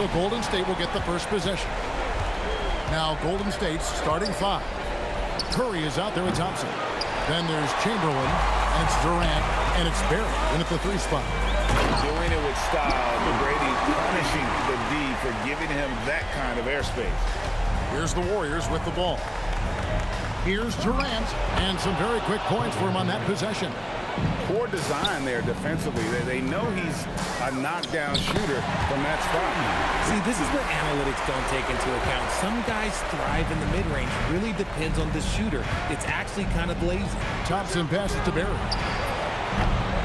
So Golden State will get the first possession. Now Golden State's starting five. Curry is out there with Thompson. Then there's Chamberlain, and it's Durant, and it's Barry in at the three spot. Doing it with style. McGrady punishing the D for giving him that kind of airspace. Here's the Warriors with the ball. Here's Durant, and some very quick points for him on that possession. Poor design there defensively. They know he's a knockdown shooter from that spot. See, this is what analytics don't take into account. Some guys thrive in the mid-range. Really depends on the shooter. It's actually kind of lazy. Thompson passes to Barry.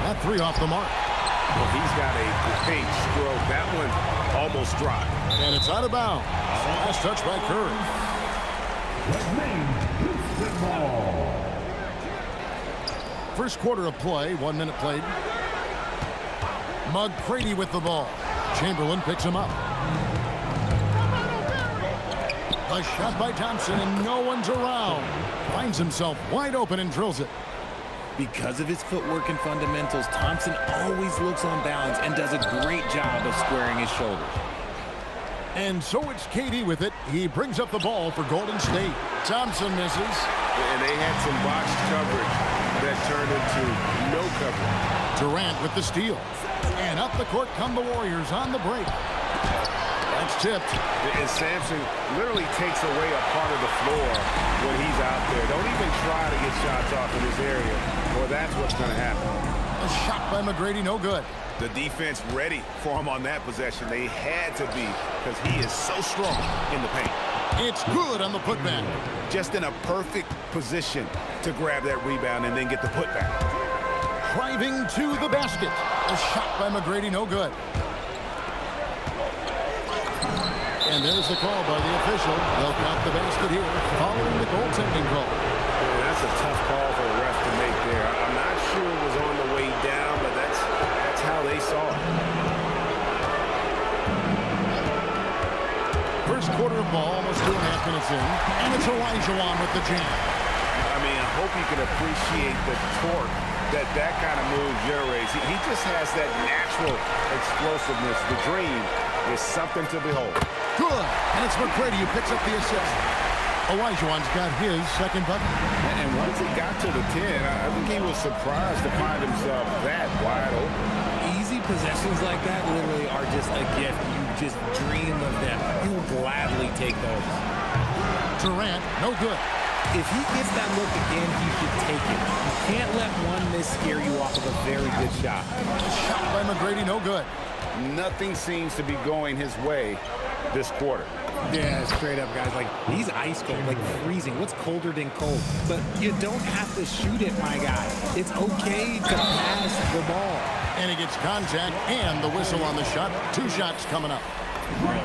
That three off the mark. Well, he's got a great stroke. That one almost dropped. And it's out of bounds. Last touch by Curry. First quarter of play, 1 minute played. McGrady with the ball. Chamberlain picks him up. A shot by Thompson, and no one's around. Finds himself wide open and drills it. Because of his footwork and fundamentals, Thompson always looks on balance and does a great job of squaring his shoulders. And so it's KD with it. He brings up the ball for Golden State. Thompson misses. And they had some boxed coverage that turned into no coverage. Durant with the steal. And up the court come the Warriors on the break. That's tipped. And Samson literally takes away a part of the floor when he's out there. Don't even try to get shots off in this area, or that's what's going to happen. A shot by McGrady, no good. The defense ready for him on that possession. They had to be, because he is so strong in the paint. It's good on the putback. Just in a perfect position to grab that rebound and then get the putback. Driving to the basket. A shot by McGrady, no good. And there's the call by the official. They'll count the basket here following the goaltending call. Yeah, that's a tough call for the ref to make there. I'm not sure it was on the way down, but that's how they saw it. First quarter of ball, almost 2.5 minutes in. And it's Olajuwon with the jam. I mean, I hope you can appreciate the torque that kind of move generates. He just has that natural explosiveness. The dream is something to behold. Good. And it's McGrady who picks up the assist. Olajuwon's got his second bucket. And once he got to the 10, I think he was surprised to find himself that wide open. Easy possessions like that literally are just a gift. You just dream of them. He'll gladly take those. Durant, no good. If he gets that look again, he should take it. You can't let one miss scare you off of a very good shot. Shot by McGrady, no good. Nothing seems to be going his way this quarter. Yeah, straight up, guys. Like, he's ice cold, like freezing. What's colder than cold? But you don't have to shoot it, my guy. It's okay to pass the ball. And he gets contact and the whistle on the shot. 2 shots coming up.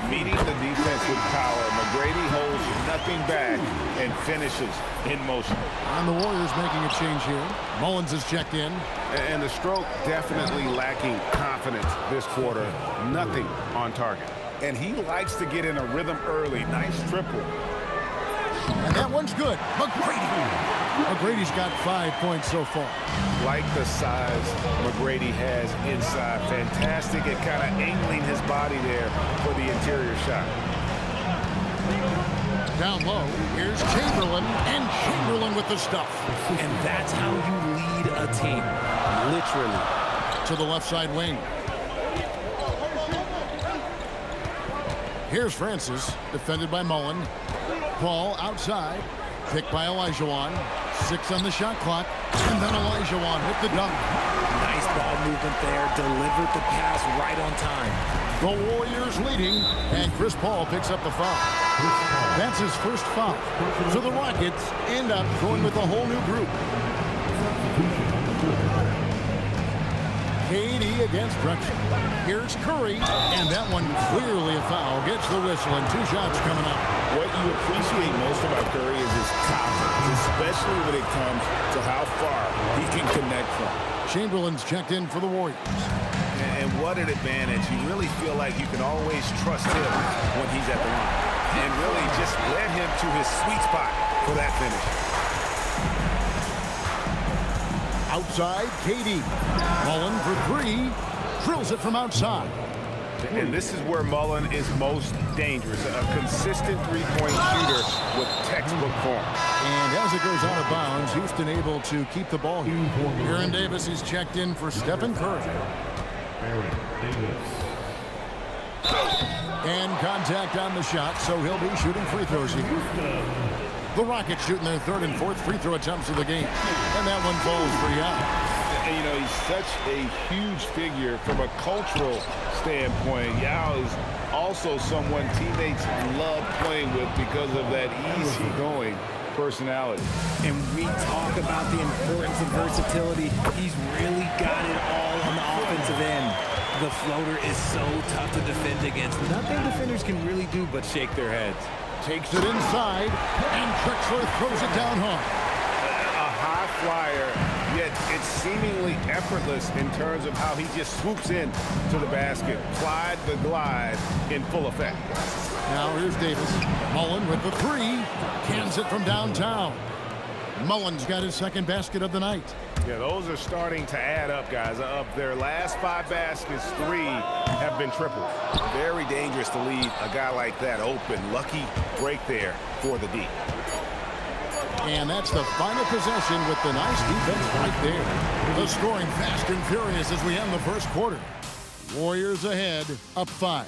Meeting the defense with power, McGrady holds nothing back and finishes in motion. And the Warriors making a change here. Mullins is checked in. And the stroke definitely lacking confidence this quarter. Nothing on target. And he likes to get in a rhythm early. Nice triple. And that one's good. McGrady. McGrady's got 5 points so far. Like the size McGrady has inside. Fantastic at kind of angling his body there for the interior shot. Down low, here's Chamberlain, and Chamberlain with the stuff. And that's how you lead a team, literally. To the left side wing. Here's Francis, defended by Mullin. Ball outside, picked by Olajuwon. 6 on the shot clock, and then Olajuwon with the dunk. Nice ball movement there, delivered the pass right on time. The Warriors leading, and Chris Paul picks up the foul. That's his first foul. So the Rockets end up going with a whole new group. KD against Drexler. Here's Curry, and that one clearly a foul. Gets the whistle, and 2 shots coming up. What you appreciate most about Curry is his confidence, especially when it comes to how far he can connect from. Chamberlain's checked in for the Warriors. And what an advantage. You really feel like you can always trust him when he's at the line. And really just led him to his sweet spot for that finish. Outside, KD. Mullin for 3. Drills it from outside. And this is where Mullin is most dangerous. A consistent three-point shooter with textbook form. And as it goes out of bounds, Houston able to keep the ball here. Aaron Davis is checked in for Stephen Curry. And contact on the shot, so he'll be shooting free throws here. The Rockets shooting their 3rd and 4th free throw attempts of the game. And that one falls for Yao. And, you know, he's such a huge figure from a cultural standpoint. Yao is also someone teammates love playing with because of that easygoing personality. And we talk about the importance of versatility. He's really got it all on the offensive end. The floater is so tough to defend against. Nothing defenders can really do but shake their heads. Takes it inside, and Drexler throws it down hard. A high flyer, yet it's seemingly effortless in terms of how he just swoops in to the basket. Clyde the glide in full effect. Now here's Davis. Mullin with the 3. Cans it from downtown. Mullin's got his 2nd basket of the night. Yeah, those are starting to add up, guys. Of their last 5 baskets, 3 have been triples. Very dangerous to leave a guy like that open. Lucky break there for the D. And that's the final possession with the nice defense right there. The scoring fast and furious as we end the first quarter. Warriors ahead, up 5.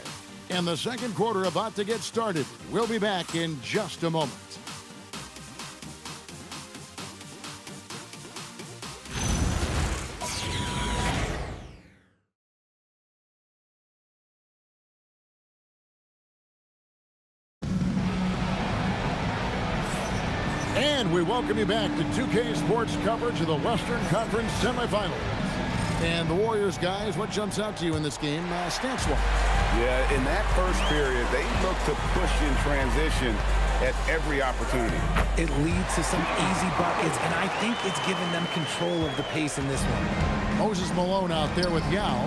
And the second quarter about to get started. We'll be back in just a moment. And we welcome you back to 2K Sports coverage of the Western Conference semifinals. And the Warriors, guys, what jumps out to you in this game stance-wise? Yeah, in that first period, they look to push in transition at every opportunity. It leads to some easy buckets, and I think it's given them control of the pace in this one. Moses Malone out there with Yao.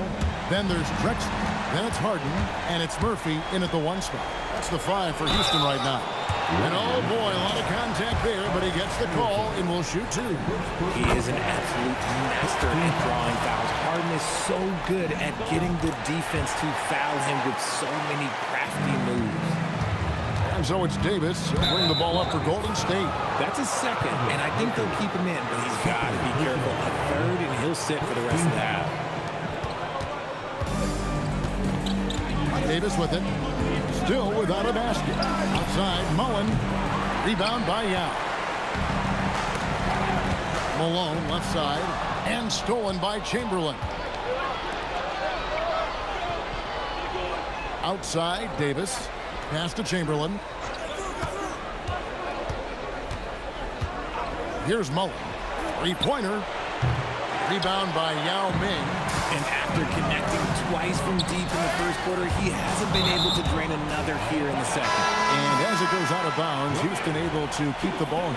Then there's Drexler. Then it's Harden, and it's Murphy in at the 1 spot. That's the 5 for Houston right now. And oh boy, a lot of contact there, but he gets the call and will shoot 2. He is an absolute master at drawing fouls. Harden is so good at getting the defense to foul him with so many crafty moves. And so it's Davis. He'll bring the ball up for Golden State. That's his 2nd, and I think they'll keep him in, but he's got to be careful. A 3rd, and he'll sit for the rest of the half. Davis with it. Still without a basket. Outside, Mullin. Rebound by Yao. Malone left side. And stolen by Chamberlain. Outside, Davis. Pass to Chamberlain. Here's Mullin. 3-pointer. Rebound by Yao Ming. And after connecting twice from deep in the first quarter, he hasn't been able to drain another here in the second. And as it goes out of bounds, Houston able to keep the ball.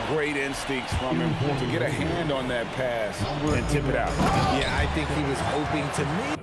Great instincts from him to get a hand on that pass and tip it out. Yeah, I think he was hoping to make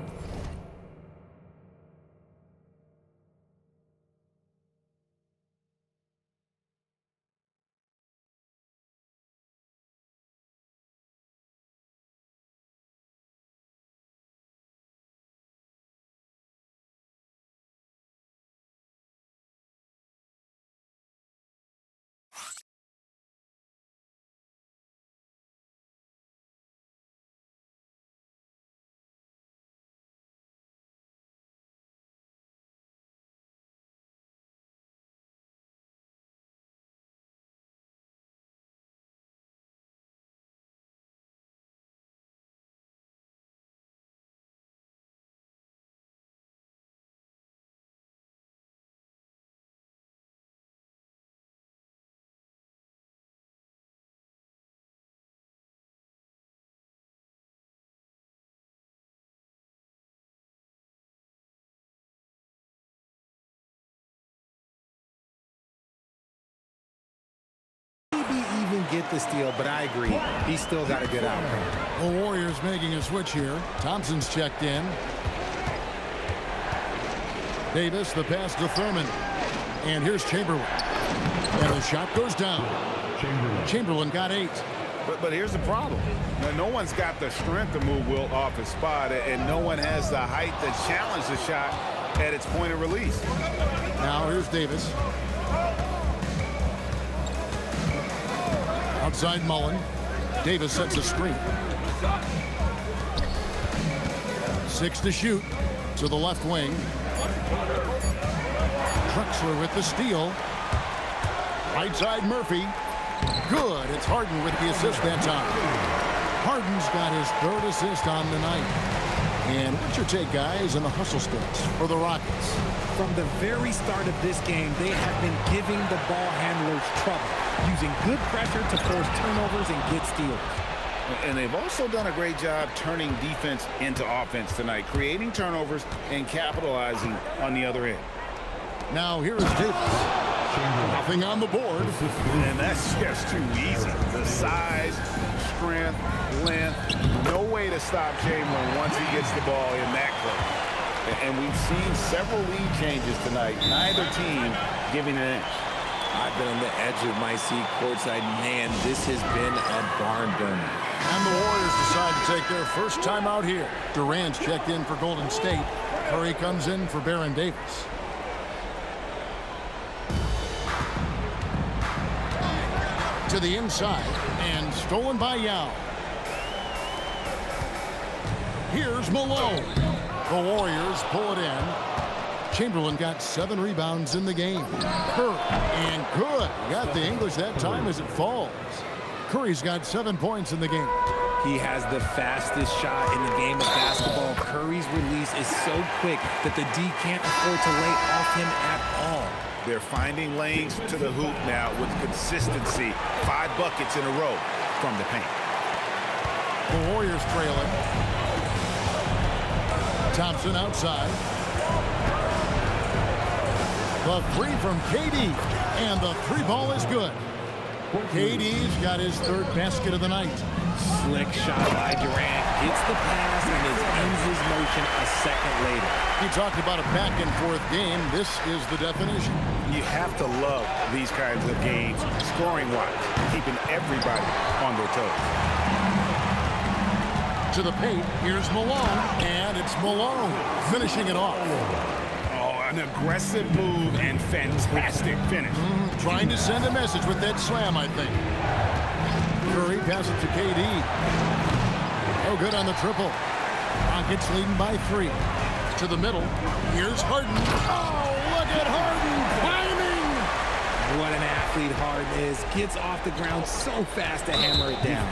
the steal, but I agree. He's still got a good outcome. The Warriors making a switch here. Thompson's checked in. Davis, the pass to Thurmond. And here's Chamberlain. And the shot goes down. Chamberlain got 8. But here's the problem. Now, no one's got the strength to move Wilt off his spot, and no one has the height to challenge the shot at its point of release. Now here's Davis. Outside Mullin. Davis sets a screen. 6 to shoot to the left wing. Drexler with the steal. Right side Murphy. Good. It's Harden with the assist that time. Harden's got his 3rd assist on the night. And what's your take, guys, in the hustle stats for the Rockets? From the very start of this game, they have been giving the ball handlers trouble, using good pressure to force turnovers and get steals. And they've also done a great job turning defense into offense tonight, creating turnovers and capitalizing on the other end. Now here is Davis. Nothing on the board. And that's just too easy. The size, strength, length, no way to stop Chamberlain once he gets the ball in that close. And we've seen several lead changes tonight, neither team giving an inch. I've been on the edge of my seat courtside. Man, this has been a barn burner. And the Warriors decide to take their first time out here. Durant's checked in for Golden State. Curry comes in for Baron Davis. To the inside and stolen by Yao. Here's Malone. The Warriors pull it in. Chamberlain got 7 rebounds in the game. Curry, and good. Got the English that time as it falls. Curry's got 7 points in the game. He has the fastest shot in the game of basketball. Curry's release is so quick that the D can't afford to lay off him at all. They're finding lanes to the hoop now with consistency. 5 buckets in a row from the paint. The Warriors trailing. Thompson outside. The 3 from KD. And the 3 ball is good. KD's got his 3rd basket of the night. Slick shot by Durant. Hits the pass and is in his motion a second later. He talked about a back-and-forth game. This is the definition. You have to love these kinds of games, scoring-wise, keeping everybody on their toes. To the paint, here's Malone, and it's Malone finishing it off. Oh, an aggressive move and fantastic finish. Trying to send a message with that slam, I think. Curry passes to KD. Oh, good on the triple. Rockets leading by 3. To the middle. Here's Harden. Oh, look at Harden climbing. What an athlete Harden is. Gets off the ground so fast to hammer it down.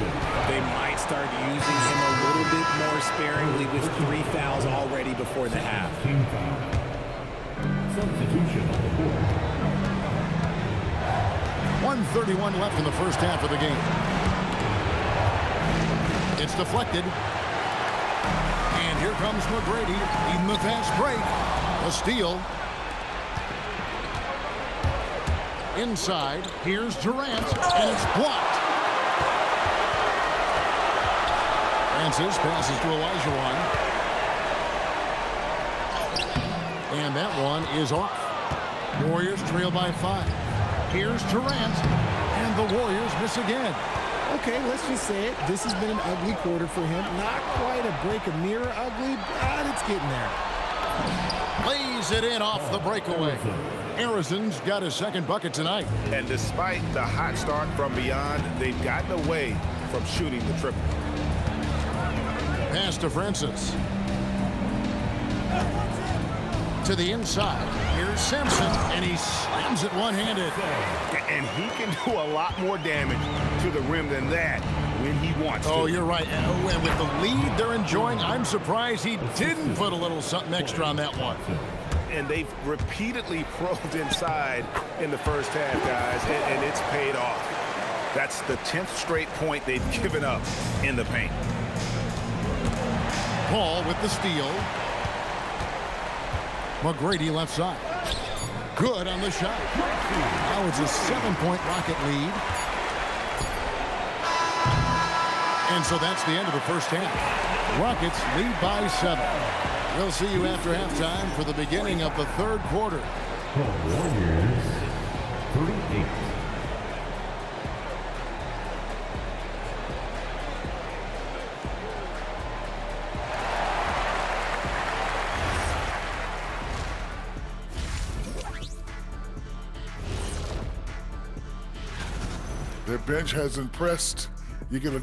They might start using him a little bit more sparingly with 3 fouls already before the half. Substitution on the board. 1:31 left in the first half of the game. It's deflected. And here comes McGrady in the fast break. A steal. Inside, here's Durant, and it's blocked. Francis passes to Olajuwon. And that one is off. Warriors trail by 5. Here's Durant, and the Warriors miss again. Okay, let's just say it. This has been an ugly quarter for him. Not quite a break of mirror ugly, but it's getting there. Lays it in off the breakaway. Harrison's got his 2nd bucket tonight. And despite the hot start from beyond, they've gotten away from shooting the triple. Pass to Francis. To the inside. Here's Samson, and he slams it one-handed. And he can do a lot more damage to the rim than that when he wants to. Oh, you're right. And with the lead they're enjoying, I'm surprised he didn't put a little something extra on that one. And they've repeatedly probed inside in the first half, guys, and it's paid off. That's the 10th straight point they've given up in the paint. Paul with the steal. McGrady left side. Good on the shot. Now it's a 7-point Rocket lead. And so that's the end of the first half. Rockets lead by 7. We'll see you after halftime for the beginning of the third quarter. Warriors 38. Their bench has impressed. You get a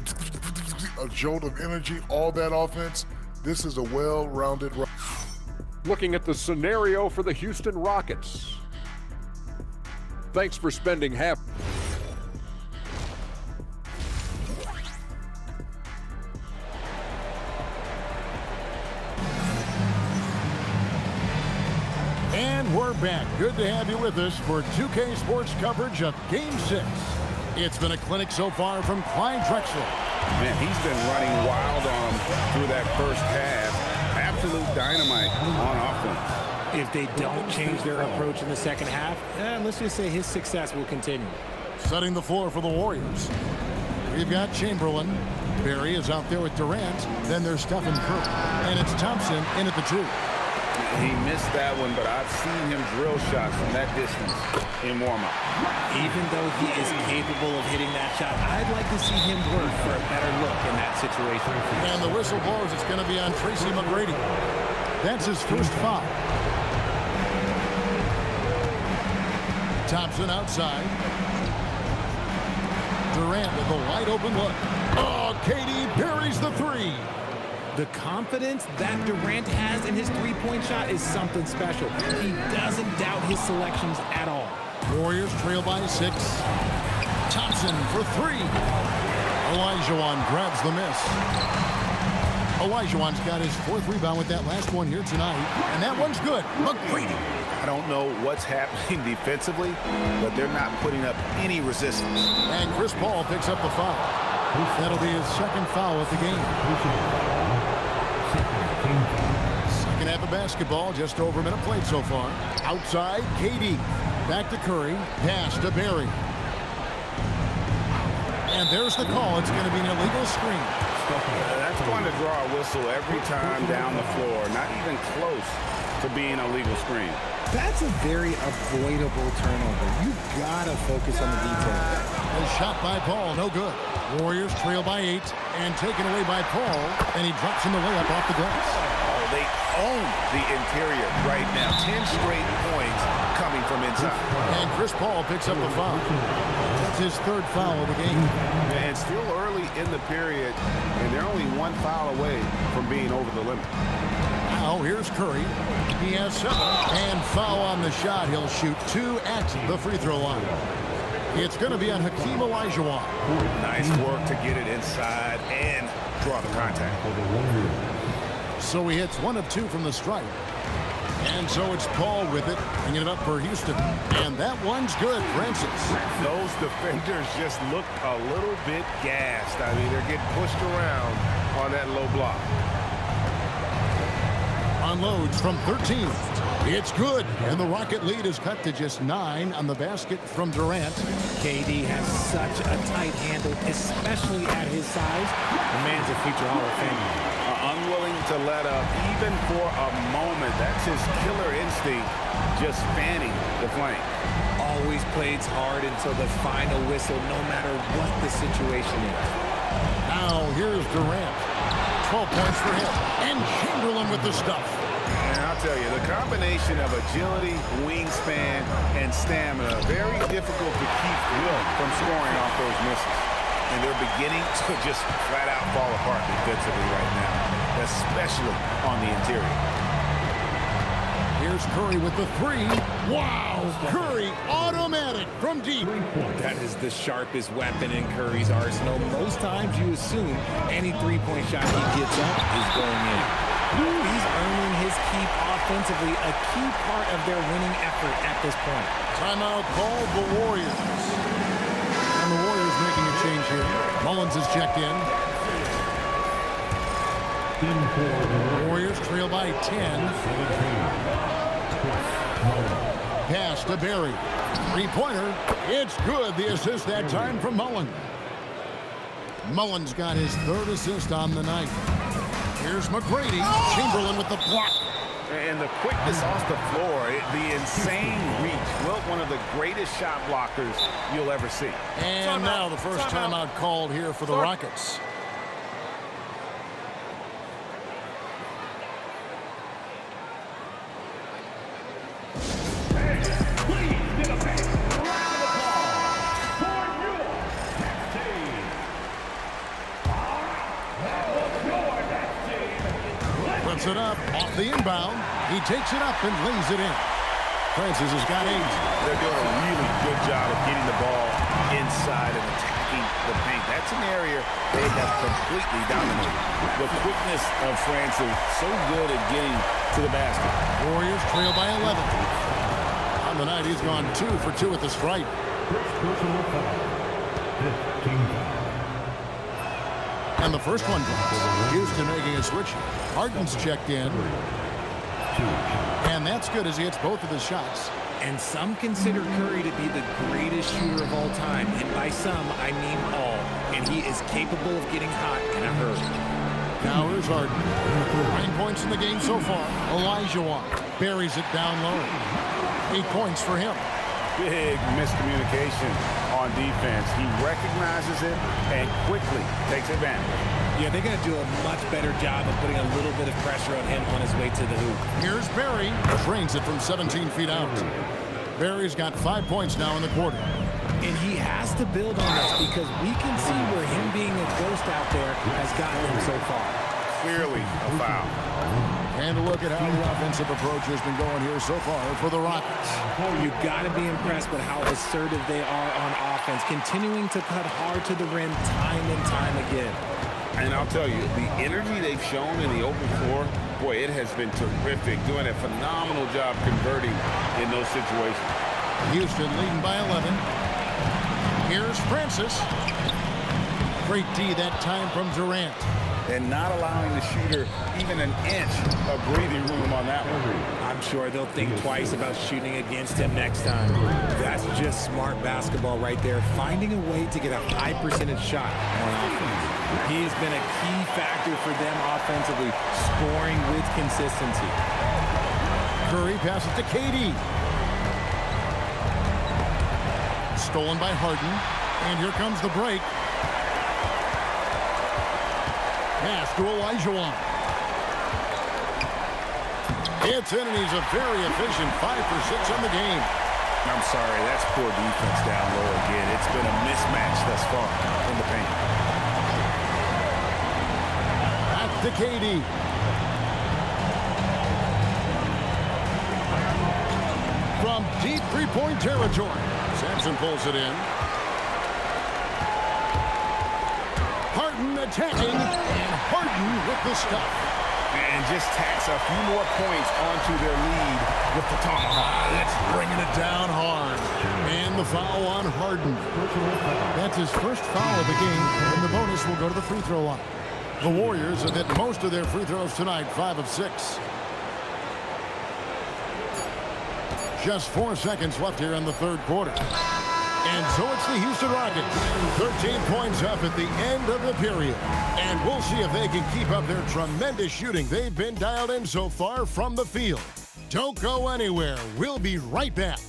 jolt of energy, all that offense. This is a well-rounded. Looking at the scenario for the Houston Rockets. Thanks for spending half. And we're back. Good to have you with us for 2K Sports coverage of Game 6. It's been a clinic so far from Clyde Drexler. Man, he's been running wild on them through that first half. Absolute dynamite on offense. If they don't change their approach in the second half, let's just say his success will continue. Setting the floor for the Warriors. We've got Chamberlain. Barry is out there with Durant. Then there's Stephen Curry. And it's Thompson in at the 2. He missed that one, but I've seen him drill shots from that distance in warm-up. Even though he is capable of hitting that shot, I'd like to see him work for a better look in that situation. And the whistle blows. It's going to be on Tracy McGrady. That's his first foul. Thompson outside. Durant with a wide open look. Oh, KD buries the 3. The confidence that Durant has in his three-point shot is something special. He doesn't doubt his selections at all. Warriors trail by 6. Thompson for 3. Olajuwon grabs the miss. Olajuwon's got his 4th rebound with that last one here tonight. And that one's good. McGrady. I don't know what's happening defensively, but they're not putting up any resistance. And Chris Paul picks up the foul. That'll be his 2nd foul of the game. Second half of basketball, just over a minute played so far. Outside, KD. Back to Curry. Pass to Barry. And there's the call. It's going to be an illegal screen. That's going to draw a whistle every time down the floor. Not even close to being a legal screen. That's a very avoidable turnover. You've got to focus on the details. A shot by Paul, no good. Warriors trail by 8 and taken away by Paul, and he drops in the layup off the glass. Oh, they own the interior right now. 10 straight points coming from inside. And Chris Paul picks up the foul. That's his 3rd foul of the game. And still early in the period, and they're only 1 foul away from being over the limit. Now here's Curry. He has 7. And foul on the shot. He'll shoot 2 at the free throw line. It's going to be on Hakeem Olajuwon. Nice work to get it inside and draw the contact. So he hits 1 of 2 from the stripe. And so it's Paul with it, bringing it up for Houston. And that one's good, Francis. Those defenders just look a little bit gassed. I mean, they're getting pushed around on that low block. Unloads from 13. It's good. And the Rocket lead is cut to just 9 on the basket from Durant. KD has such a tight handle, especially at his size. The man's a future Hall of Famer. Unwilling to let up even for a moment. That's his killer instinct, just fanning the flank. Always plays hard until the final whistle, no matter what the situation is. Now here's Durant. 12 points for him. And Chamberlain with the stuff. And I'll tell you, the combination of agility, wingspan, and stamina, very difficult to keep Wilt from scoring off those misses. And they're beginning to just flat out fall apart defensively right now, especially on the interior. Here's Curry with the 3. Wow! Curry automatic from deep. That is the sharpest weapon in Curry's arsenal. Most times you assume any three-point shot he gets up is going in. He's earning his keep offensively, a key part of their winning effort at this point. Timeout called the Warriors. And the Warriors making a change here. Mullins is checked in. Warriors trail by 10. Pass to Barry. 3-pointer. It's good. The assist that time from Mullin. Mullin's got his third assist on the night. Here's McGrady. Chamberlain with the block. And the quickness off the floor, the insane reach. Wilt, one of the greatest shot blockers you'll ever see. And now the first timeout called here for the Rockets. Puts it up off the inbound. He takes it up and lays it in. Francis has got 8. They're doing a really good job of getting the ball inside and attacking the paint. That's an area they have completely dominated. The quickness of Francis, so good at getting to the basket. Warriors trail by 11. On the night, he's gone 2 for 2 at the stripe. And the first one drops. Houston making a switch. Harden's checked in. And that's good as he hits both of his shots. And some consider Curry to be the greatest shooter of all time. And by some, I mean all. And he is capable of getting hot in a hurry. Now here's Harden. 9 points in the game so far. Olajuwon buries it down low. 8 points for him. Big miscommunication on defense. He recognizes it and quickly takes advantage. Yeah, they're going to do a much better job of putting a little bit of pressure on him on his way to the hoop. Here's Barry. Drains it from 17 feet out. Barry's got 5 points now in the quarter. And he has to build on this because we can see where him being a ghost out there has gotten him so far. Clearly a foul. And a look at how the offensive approach has been going here so far for the Rockets. You've got to be impressed with how assertive they are on offense, continuing to cut hard to the rim time and time again. And I'll tell you, the energy they've shown in the open floor, boy, it has been terrific, doing a phenomenal job converting in those situations. Houston leading by 11. Here's Francis. Great D that time from Durant. And not allowing the shooter even an inch of breathing room on that one. I'm sure they'll think twice about shooting against him next time. That's just smart basketball right there, finding a way to get a high percentage shot on offense. He has been a key factor for them offensively, scoring with consistency. Curry passes to KD. Stolen by Harden. And here comes the break. Pass to Olajuwon. It's in, and he's a very efficient 5 for 6 in the game. I'm sorry, that's poor defense down low again. It's been a mismatch thus far in the paint. Back to KD. From deep three-point territory. Samson pulls it in. Harden attacking, and Harden with the stuff. And just tacks a few more points onto their lead with the tomahawk. That's bringing it down hard. And the foul on Harden. That's his first foul of the game, and the bonus will go to the free throw line. The Warriors have hit most of their free throws tonight, 5 of 6. Just 4 seconds left here in the third quarter. And so it's the Houston Rockets, 13 points up at the end of the period. And we'll see if they can keep up their tremendous shooting they've been dialed in so far from the field. Don't go anywhere. We'll be right back.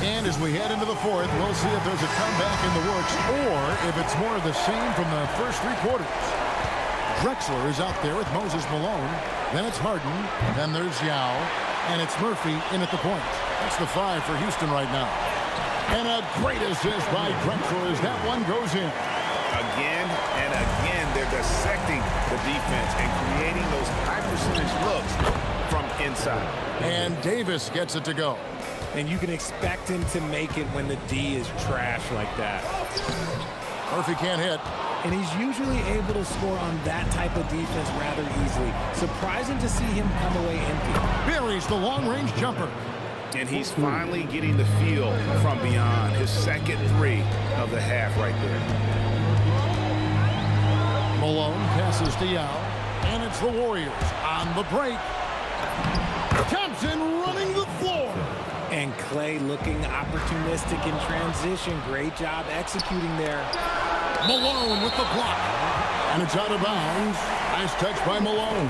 And as we head into the fourth, we'll see if there's a comeback in the works or if it's more of the same from the first 3 quarters. Drexler is out there with Moses Malone. Then it's Harden. Then there's Yao. And it's Murphy in at the point. That's the 5 for Houston right now. And a great assist by Drexler as that one goes in. Again and again, they're dissecting the defense and creating those high percentage looks from inside. And Davis gets it to go. And you can expect him to make it when the D is trash like that. Murphy can't hit. And he's usually able to score on that type of defense rather easily. Surprising to see him come away empty. Buries the long-range jumper. And he's finally getting the feel from beyond. His second three of the half right there. Malone passes to Yao, and it's the Warriors on the break. Thompson running the floor. And Klay looking opportunistic in transition. Great job executing there. Malone with the block. And it's out of bounds. Nice touch by Malone.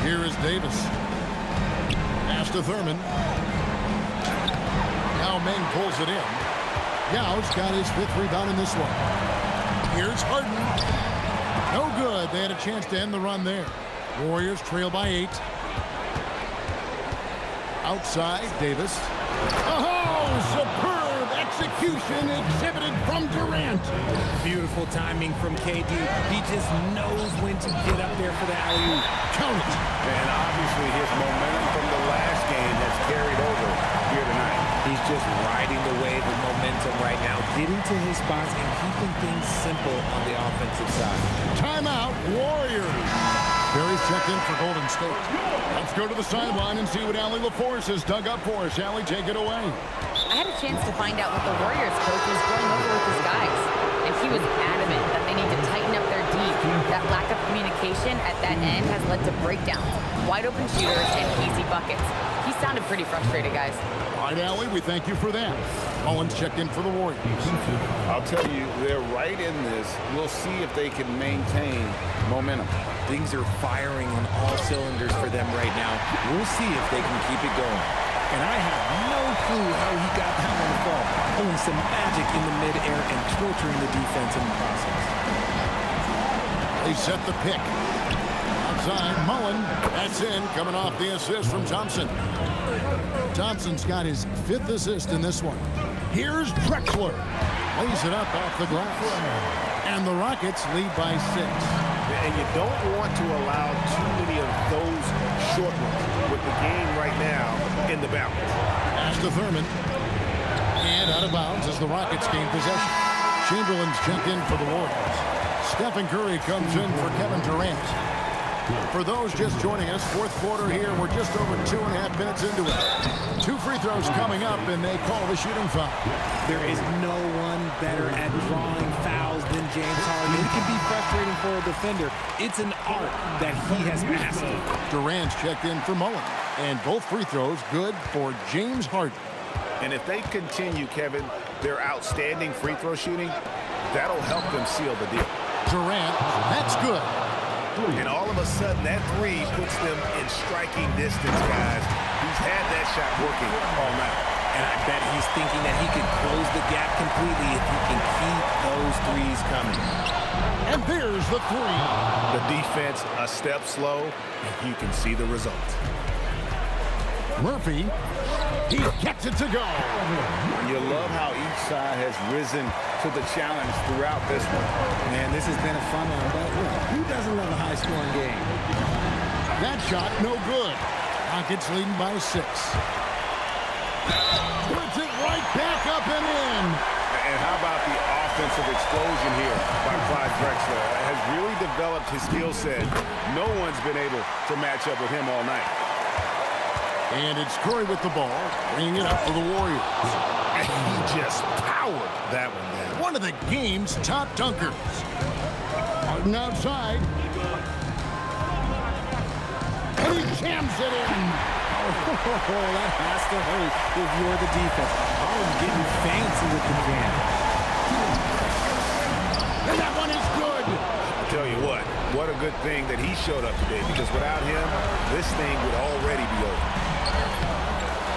Here is Davis. Pass to Thurmond. Now Ming pulls it in. Yao's got his 5th rebound in this one. Here's Harden. No good. They had a chance to end the run there. Warriors trail by 8. Outside, Davis. Oh, superb execution exhibited from Durant. Beautiful timing from KD. He just knows when to get up there for the alley-oop. Count it. And obviously his momentum from the last game has carried over here tonight. He's just riding the wave of momentum right now, getting to his spots and keeping things simple on the offensive side. Timeout, Warriors. Barry's checked in for Golden State. Let's go to the sideline and see what Allie LaForce has dug up for us. Allie, take it away. I had a chance to find out what the Warriors coach was going over with his guys, and he was adamant that they need to tighten up their D. That lack of communication at that end has led to breakdowns, wide open shooters, and easy buckets. He sounded pretty frustrated, guys. All right, Allie, we thank you for that. Mullins checked in for the Warriors. I'll tell you, they're right in this. We'll see if they can maintain momentum. Things are firing on all cylinders for them right now. We'll see if they can keep it going. And I have no clue how he got that one to fall. Pulling some magic in the midair and torturing the defense in the process. They set the pick. Outside, Mullin. That's in, coming off the assist from Thompson. Thompson's got his 5th assist in this one. Here's Drexler. Lays it up off the glass. And the Rockets lead by 6. And you don't want to allow too many of those short ones with the game right now in the balance. Pass to Thurmond. And out of bounds as the Rockets gain possession. Chamberlain's checked in for the Warriors. Stephen Curry comes in for Kevin Durant. For those just joining us, 4th quarter here. We're just over 2.5 minutes into it. 2 free throws coming up, and they call the shooting foul. There is no one better at drawing fouls than James Harden. It can be frustrating for a defender. It's an art that he has mastered. Durant's checked in for Mullin. And both free throws good for James Harden. And if they continue, Kevin, their outstanding free throw shooting, that'll help them seal the deal. Durant, that's good. And all of a sudden, that 3 puts them in striking distance, guys. He's had that shot working all night. And I bet he's thinking that he can close the gap completely if he can keep those 3s coming. And there's the 3. The defense a step slow, and you can see the result. Murphy, he gets it to go. You love how each side has risen to the challenge throughout this one. Man, this has been a fun one, but who doesn't love a high-scoring game? That shot, no good. Rockets leading by 6. Puts it right back up and in. And how about the offensive explosion here by Clyde Drexler? Has really developed his skill set. No one's been able to match up with him all night. And it's Curry with the ball, bringing it up for the Warriors. And he just powered that one down. One of the game's top dunkers. Harden outside. And he jams it in. That has to hurt if you're the defense. Harden's getting fancy with the jam. And that one is good. I tell you what a good thing that he showed up today, because without him, this thing would already be over.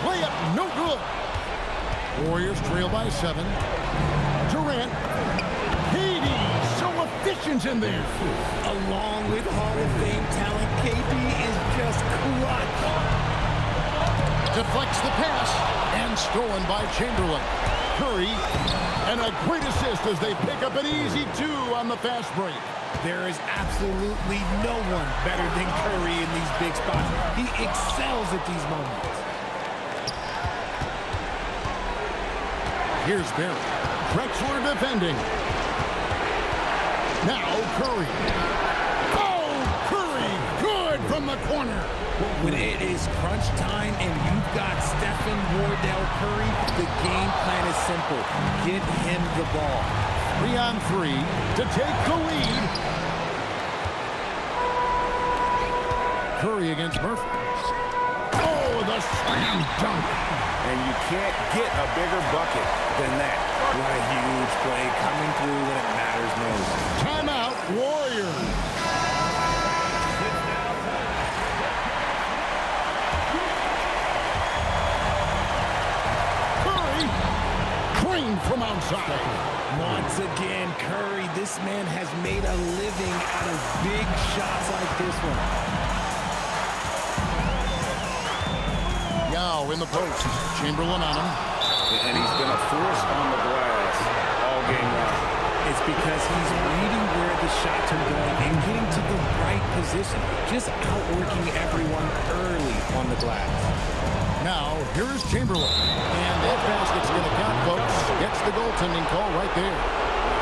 Layup, no good. Warriors trail by 7. Durant. KD, so efficient in there. Along with Hall of Fame talent, KD is just clutch. Deflects the pass and stolen by Chamberlain. Curry, and a great assist as they pick up an easy 2 on the fast break. There is absolutely no one better than Curry in these big spots. He excels at these moments. Here's Barry. Drexler defending. Now Curry. Oh, Curry, good from the corner. When it is crunch time and you've got Stephen Wardell Curry, the game plan is simple. Get him the ball. 3-on-3 to take the lead. Curry against Murphy. Oh, the slam dunk. And you can't get a bigger bucket than that. What a huge play coming through when it matters most. Timeout, Warriors. Curry, clean from outside. Once again, Curry, this man has made a living out of big shots like this one. Yao in the post. Chamberlain on him. And he's been a force on the glass all game long. It's because he's reading where the shots are going and getting to the right position. Just outworking everyone early on the glass. Now, here's Chamberlain. And that basket's going to count, folks. Gets the goaltending call right there.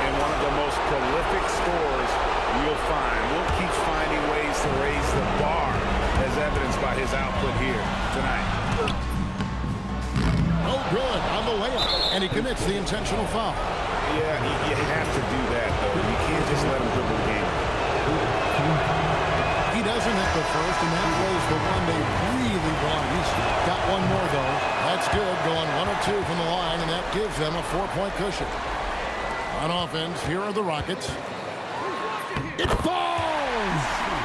And one of the most prolific scorers you'll find. Wilt keeps finding ways to raise the bar, as evidenced by his output here tonight. Oh, good on the layup. And he commits the intentional foul. Yeah, you have to do that, though. You can't just let him dribble the game. He doesn't hit the first, and that was the one they really want. He's got one more, though. That's good, going 1 or 2 from the line, and that gives them a 4-point cushion. On offense, here are the Rockets. It falls!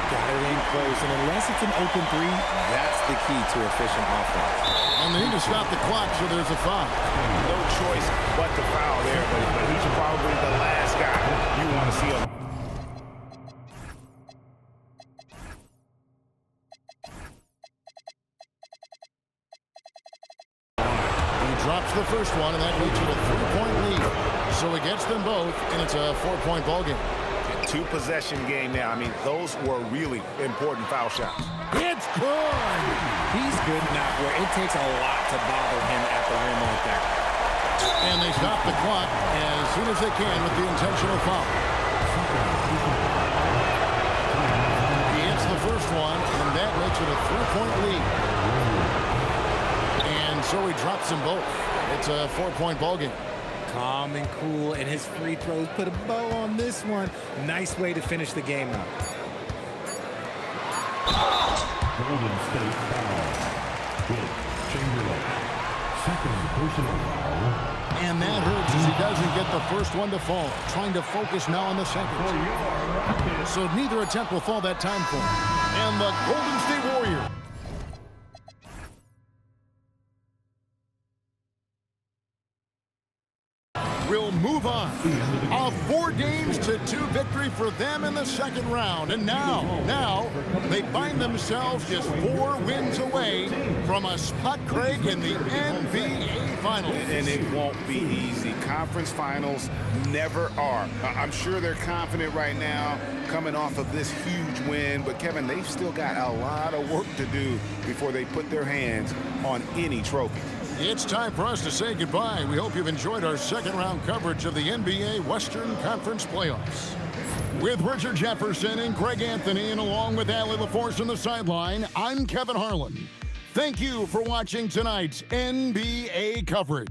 Got it in close, and unless it's an open three, that's the key to efficient offense. And they need to stop the clock, so there's a foul. No choice but to foul there, but he's probably the last guy you want to see him. He drops the first one, and that makes it a 3-point lead. So he gets them both, and it's a 4-point ballgame. 2-possession game now. I mean, those were really important foul shots. It's good! He's good enough where it takes a lot to bother him at the rim like that. And they stop the clock as soon as they can with the intentional foul. He hits the first one, and that makes it a 3-point lead. And so he drops them both. It's a 4-point ballgame. Calm and cool, and his free throws put a bow on this one. Nice way to finish the game out. Golden State foul. Wilt, Chamberlain. Second personal foul. And that hurts as he doesn't get the first one to fall. Trying to focus now on the second. So neither attempt will fall that time for him. And the Golden State Warriors will move on. A 4-2 victory for them in the second round. And now they find themselves just 4 wins away from a spot, Craig, in the NBA Finals. And it won't be easy. Conference finals never are. I'm sure they're confident right now coming off of this huge win. But, Kevin, they've still got a lot of work to do before they put their hands on any trophy. It's time for us to say goodbye. We hope you've enjoyed our second-round coverage of the NBA Western Conference Playoffs. With Richard Jefferson and Greg Anthony, and along with Allie LaForce on the sideline, I'm Kevin Harlan. Thank you for watching tonight's NBA coverage.